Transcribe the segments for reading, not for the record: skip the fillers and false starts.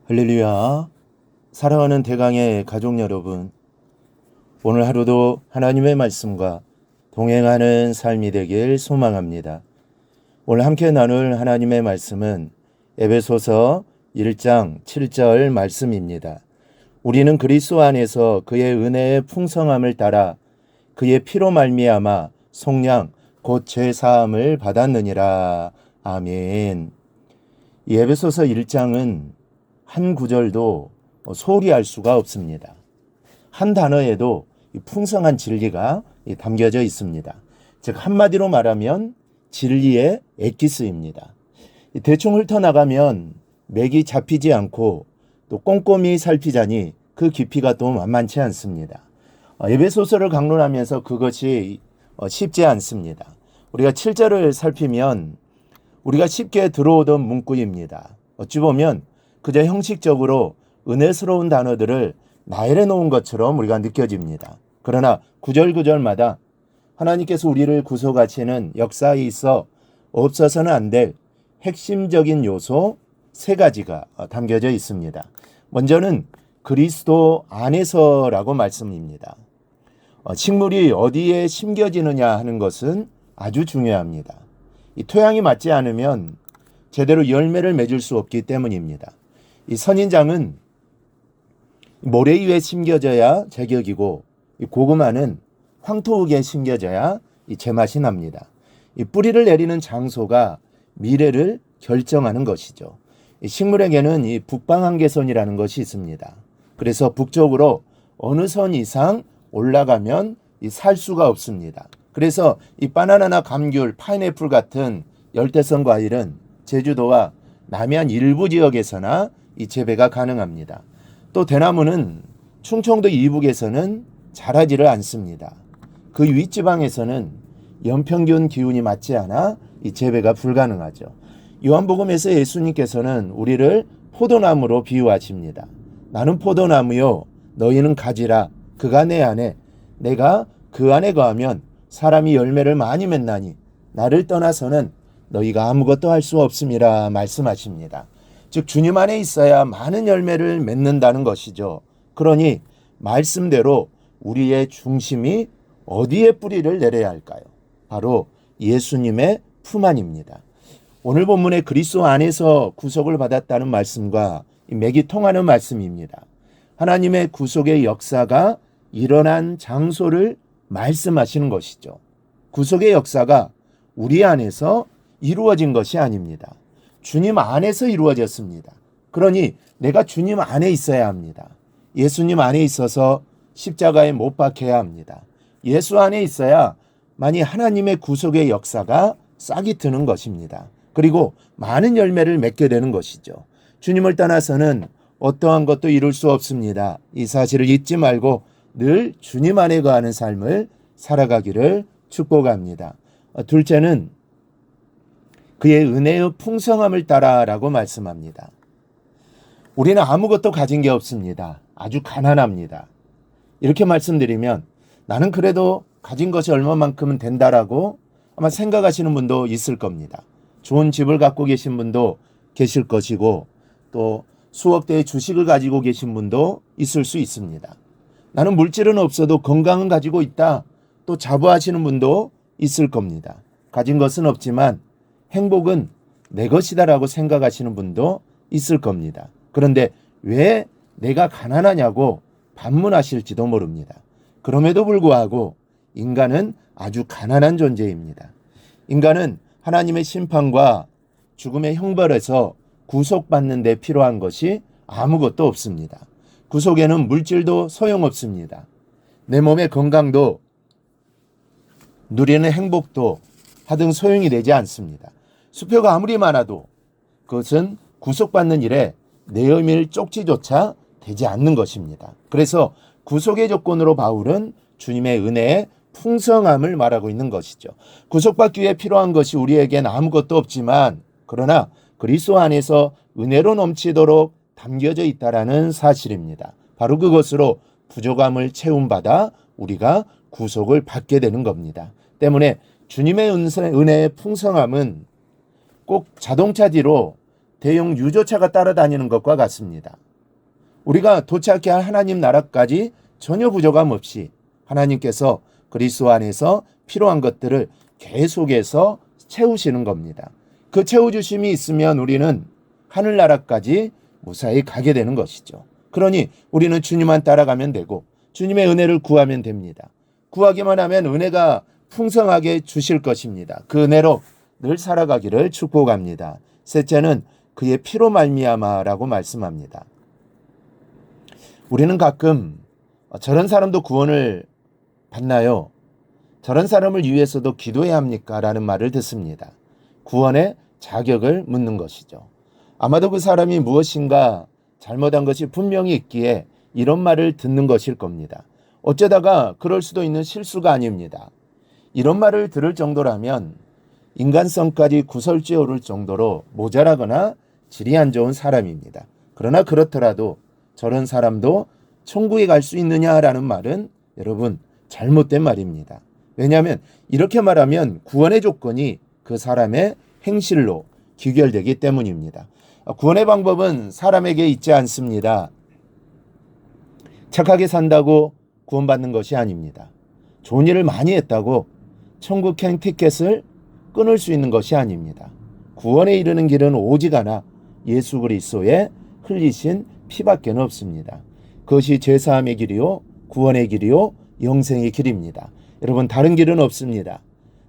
할렐루야. 사랑하는 대강의 가족 여러분, 오늘 하루도 하나님의 말씀과 동행하는 삶이 되길 소망합니다. 오늘 함께 나눌 하나님의 말씀은 에베소서 1장 7절 말씀입니다. 우리는 그리스도 안에서 그의 은혜의 풍성함을 따라 그의 피로 말미암아 속량 곧 죄사함을 받았느니라. 아멘. 이 에베소서 1장은 한 구절도 소홀히 할 수가 없습니다. 한 단어에도 풍성한 진리가 담겨져 있습니다. 즉 한마디로 말하면 진리의 엑기스입니다. 대충 훑어나가면 맥이 잡히지 않고 또 꼼꼼히 살피자니 그 깊이가 또 만만치 않습니다. 에베소서를 강론하면서 그것이 쉽지 않습니다. 우리가 7절을 살피면 우리가 쉽게 들어오던 문구입니다. 어찌 보면 그저 형식적으로 은혜스러운 단어들을 나열해 놓은 것처럼 우리가 느껴집니다. 그러나 구절구절마다 하나님께서 우리를 구속하시는 역사에 있어 없어서는 안 될 핵심적인 요소 3가지가 담겨져 있습니다. 먼저는 그리스도 안에서라고 말씀입니다. 식물이 어디에 심겨지느냐 하는 것은 아주 중요합니다. 이 토양이 맞지 않으면 제대로 열매를 맺을 수 없기 때문입니다. 이 선인장은 모래 위에 심겨져야 제격이고 이 고구마는 황토흙에 심겨져야 이 제맛이 납니다. 이 뿌리를 내리는 장소가 미래를 결정하는 것이죠. 이 식물에게는 이 북방한계선이라는 것이 있습니다. 그래서 북쪽으로 어느 선 이상 올라가면 살 수가 없습니다. 그래서 이 바나나나 감귤, 파인애플 같은 열대성 과일은 제주도와 남해안 일부 지역에서나 이 재배가 가능합니다. 또 대나무는 충청도 이북에서는 자라지를 않습니다. 그 윗지방에서는 연평균 기온이 맞지 않아 이 재배가 불가능하죠. 요한복음에서 예수님께서는 우리를 포도나무로 비유하십니다. 나는 포도나무요 너희는 가지라. 그가 내 안에 내가 그 안에 거하면 사람이 열매를 많이 맺나니 나를 떠나서는 너희가 아무것도 할 수 없음이라 말씀하십니다. 즉 주님 안에 있어야 많은 열매를 맺는다는 것이죠. 그러니 말씀대로 우리의 중심이 어디에 뿌리를 내려야 할까요? 바로 예수님의 품 안입니다. 오늘 본문의 그리스도 안에서 구속을 받았다는 말씀과 맥이 통하는 말씀입니다. 하나님의 구속의 역사가 일어난 장소를 말씀하시는 것이죠. 구속의 역사가 우리 안에서 이루어진 것이 아닙니다. 주님 안에서 이루어졌습니다. 그러니 내가 주님 안에 있어야 합니다. 예수님 안에 있어서 십자가에 못 박혀야 합니다. 예수 안에 있어야 만이 하나님의 구속의 역사가 싹이 트는 것입니다. 그리고 많은 열매를 맺게 되는 것이죠. 주님을 떠나서는 어떠한 것도 이룰 수 없습니다. 이 사실을 잊지 말고 늘 주님 안에 거하는 삶을 살아가기를 축복합니다. 둘째는 그의 은혜의 풍성함을 따라라고 말씀합니다. 우리는 아무것도 가진 게 없습니다. 아주 가난합니다. 이렇게 말씀드리면 나는 그래도 가진 것이 얼마만큼은 된다라고 아마 생각하시는 분도 있을 겁니다. 좋은 집을 갖고 계신 분도 계실 것이고 또 수억 대의 주식을 가지고 계신 분도 있을 수 있습니다. 나는 물질은 없어도 건강은 가지고 있다. 또 자부하시는 분도 있을 겁니다. 가진 것은 없지만 행복은 내 것이다라고 생각하시는 분도 있을 겁니다. 그런데 왜 내가 가난하냐고 반문하실지도 모릅니다. 그럼에도 불구하고 인간은 아주 가난한 존재입니다. 인간은 하나님의 심판과 죽음의 형벌에서 구속받는 데 필요한 것이 아무것도 없습니다. 구속에는 물질도 소용없습니다. 내 몸의 건강도 누리는 행복도 하등 소용이 되지 않습니다. 수표가 아무리 많아도 그것은 구속받는 일에 내어밀 쪽지조차 되지 않는 것입니다. 그래서 구속의 조건으로 바울은 주님의 은혜의 풍성함을 말하고 있는 것이죠. 구속받기 위해 필요한 것이 우리에겐 아무것도 없지만 그러나 그리스도 안에서 은혜로 넘치도록 담겨져 있다라는 사실입니다. 바로 그것으로 부족함을 채움받아 우리가 구속을 받게 되는 겁니다. 때문에 주님의 은혜의 풍성함은 꼭 자동차 뒤로 대형 유조차가 따라다니는 것과 같습니다. 우리가 도착해야 할 하나님 나라까지 전혀 부족함 없이 하나님께서 그리스도 안에서 필요한 것들을 계속해서 채우시는 겁니다. 그 채워주심이 있으면 우리는 하늘나라까지 무사히 가게 되는 것이죠. 그러니 우리는 주님만 따라가면 되고 주님의 은혜를 구하면 됩니다. 구하기만 하면 은혜가 풍성하게 주실 것입니다. 그 은혜로 늘 살아가기를 축복합니다. 셋째는 그의 피로 말미암아라고 말씀합니다. 우리는 가끔 저런 사람도 구원을 받나요? 저런 사람을 위해서도 기도해야 합니까? 라는 말을 듣습니다. 구원의 자격을 묻는 것이죠. 아마도 그 사람이 무엇인가 잘못한 것이 분명히 있기에 이런 말을 듣는 것일 겁니다. 어쩌다가 그럴 수도 있는 실수가 아닙니다. 이런 말을 들을 정도라면 인간성까지 구설지어 오를 정도로 모자라거나 질이 안 좋은 사람입니다. 그러나 그렇더라도 저런 사람도 천국에 갈 수 있느냐라는 말은 여러분 잘못된 말입니다. 왜냐하면 이렇게 말하면 구원의 조건이 그 사람의 행실로 귀결되기 때문입니다. 구원의 방법은 사람에게 있지 않습니다. 착하게 산다고 구원받는 것이 아닙니다. 좋은 일을 많이 했다고 천국행 티켓을 끊을 수 있는 것이 아닙니다. 구원에 이르는 길은 오직 하나 예수 그리스도의 흘리신 피밖에 없습니다. 그것이 죄사함의 길이요 구원의 길이요 영생의 길입니다. 여러분 다른 길은 없습니다.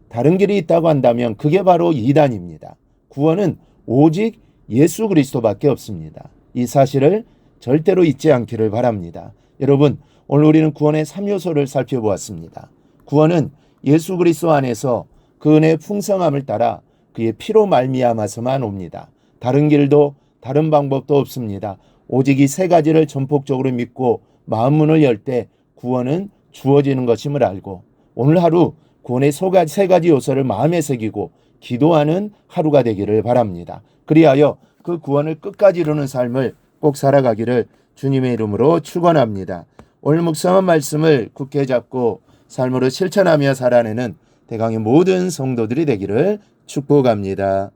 다른 길이 있다고 한다면 그게 바로 이단입니다. 구원은 오직 예수 그리스도밖에 없습니다. 이 사실을 절대로 잊지 않기를 바랍니다. 여러분 오늘 우리는 구원의 3요소를 살펴보았습니다. 구원은 예수 그리스도 안에서 그 은혜의 풍성함을 따라 그의 피로 말미암아서만 옵니다. 다른 길도 다른 방법도 없습니다. 오직 이 세 가지를 전폭적으로 믿고 마음 문을 열 때 구원은 주어지는 것임을 알고 오늘 하루 구원의 세 가지 요소를 마음에 새기고 기도하는 하루가 되기를 바랍니다. 그리하여 그 구원을 끝까지 이루는 삶을 꼭 살아가기를 주님의 이름으로 축원합니다. 오늘 묵상한 말씀을 굳게 잡고 삶으로 실천하며 살아내는 대강의 모든 성도들이 되기를 축복합니다.